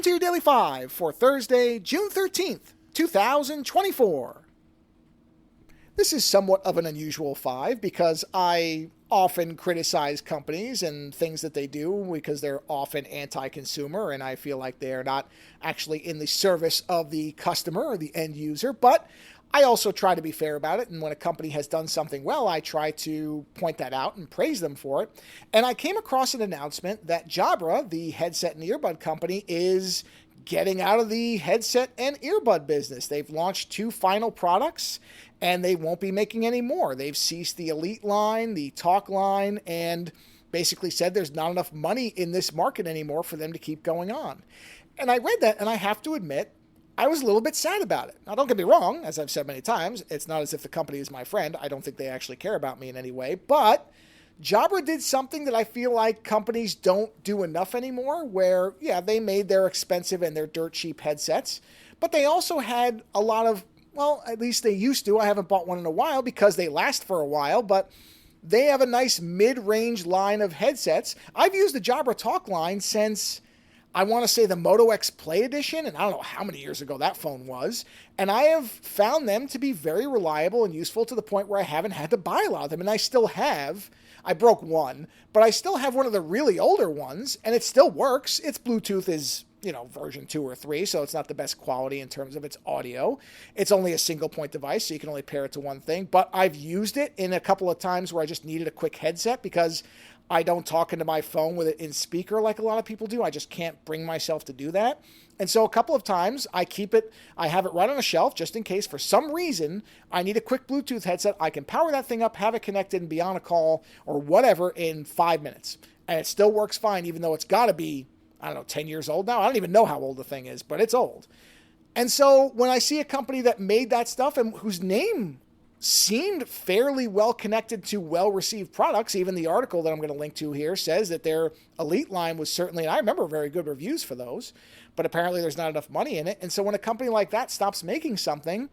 to your Daily 5 for Thursday, June 13th, 2024. This is somewhat of an unusual 5 because I often criticize companies and things that they do because they're often anti-consumer and I feel like they're not actually in the service of the customer or the end user. But I also try to be fair about it, and when a company has done something well, I try to point that out and praise them for it. And I came across an announcement that Jabra, the headset and earbud company, is getting out of the headset and earbud business. They've launched 2 final products, and they won't be making any more. They've ceased the Elite line, the Talk line, and basically said there's not enough money in this market anymore for them to keep going on. And I read that, and I have to admit, I was a little bit sad about it. Now, don't get me wrong, as I've said many times, it's not as if the company is my friend. I don't think they actually care about me in any way. But Jabra did something that I feel like companies don't do enough anymore, where, yeah, they made their expensive and their dirt cheap headsets, but they also had a lot of, well, at least they used to. I haven't bought one in a while because they last for a while, but they have a nice mid-range line of headsets. I've used the Jabra Talk line since, I want to say, the Moto X Play Edition, and I don't know how many years ago that phone was, and I have found them to be very reliable and useful to the point where I haven't had to buy a lot of them, and I still have. I broke one, but I still have one of the really older ones, and it still works. Its Bluetooth is, version 2 or 3, so it's not the best quality in terms of its audio. It's only a single point device, so you can only pair it to one thing, but I've used it in a couple of times where I just needed a quick headset because I don't talk into my phone with it in speaker like a lot of people do. I just can't bring myself to do that. And so a couple of times I have it right on a shelf just in case for some reason I need a quick Bluetooth headset. I can power that thing up, have it connected, and be on a call or whatever in 5 minutes. And it still works fine, even though it's got to be, 10 years old now. I don't even know how old the thing is, but it's old. And so when I see a company that made that stuff and whose name seemed fairly well connected to well-received products. Even the article that I'm going to link to here says that their Elite line was certainly, and I remember very good reviews for those, but apparently there's not enough money in it. And so when a company like that stops making something,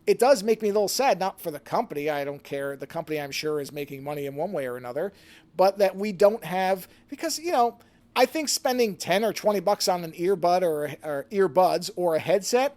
it does make me a little sad, not for the company. I don't care. The company, I'm sure, is making money in one way or another, but that we don't have, because, I think spending 10 or 20 bucks on an earbud or earbuds or a headset,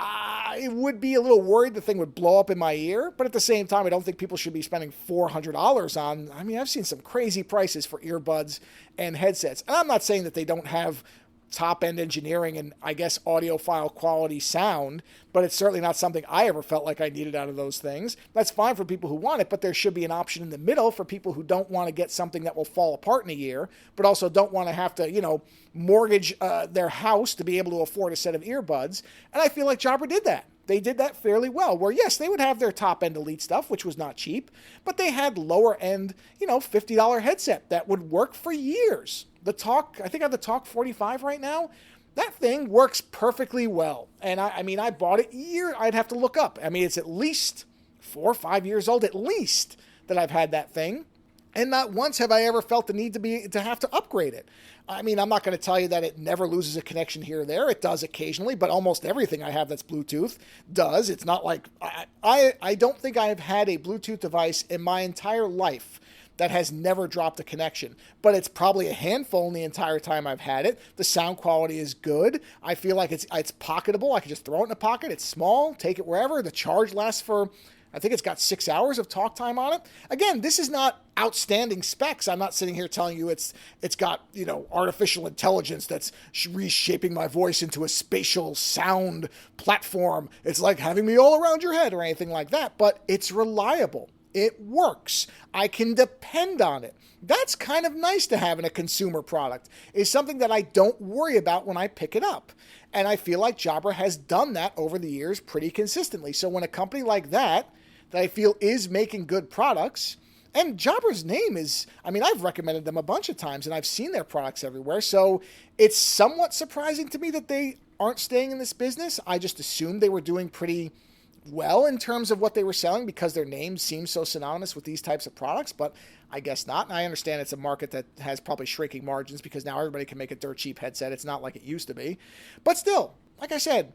I would be a little worried the thing would blow up in my ear, but at the same time, I don't think people should be spending $400 on, I've seen some crazy prices for earbuds and headsets. And I'm not saying that they don't have top-end engineering and, I guess, audiophile quality sound, but it's certainly not something I ever felt like I needed out of those things. That's fine for people who want it, but there should be an option in the middle for people who don't want to get something that will fall apart in a year, but also don't want to have to, mortgage their house to be able to afford a set of earbuds. And I feel like Jabra did that. They did that fairly well, where yes, they would have their top-end Elite stuff, which was not cheap, but they had lower-end, $50 headset that would work for years. The Talk, I think I have the Talk 45 right now. That thing works perfectly well. And I bought it I'd have to look up. It's at least 4 or 5 years old, at least, that I've had that thing. And not once have I ever felt the need to have to upgrade it. I'm not going to tell you that it never loses a connection here or there. It does occasionally, but almost everything I have that's Bluetooth does. It's not like, I don't think I have had a Bluetooth device in my entire life that has never dropped a connection, but it's probably a handful in the entire time I've had it. The sound quality is good. I feel like it's pocketable. I can just throw it in a pocket. It's small, take it wherever. The charge lasts for, I think it's got 6 hours of talk time on it. Again, this is not outstanding specs. I'm not sitting here telling you it's got, artificial intelligence that's reshaping my voice into a spatial sound platform. It's like having me all around your head or anything like that, but it's reliable. It works. I can depend on it. That's kind of nice to have in a consumer product. It's something that I don't worry about when I pick it up. And I feel like Jabra has done that over the years pretty consistently. So when a company like that I feel is making good products, and Jabra's name is, I've recommended them a bunch of times and I've seen their products everywhere. So it's somewhat surprising to me that they aren't staying in this business. I just assumed they were doing pretty well in terms of what they were selling because their name seems so synonymous with these types of products, but I guess not. And I understand it's a market that has probably shrinking margins because now everybody can make a dirt cheap headset. It's not like it used to be. But still, like I said,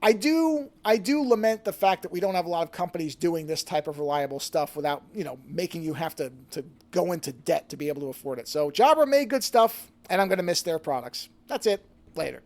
I do lament the fact that we don't have a lot of companies doing this type of reliable stuff without, making you have to go into debt to be able to afford it. So Jabra made good stuff, and I'm going to miss their products. That's it. Later.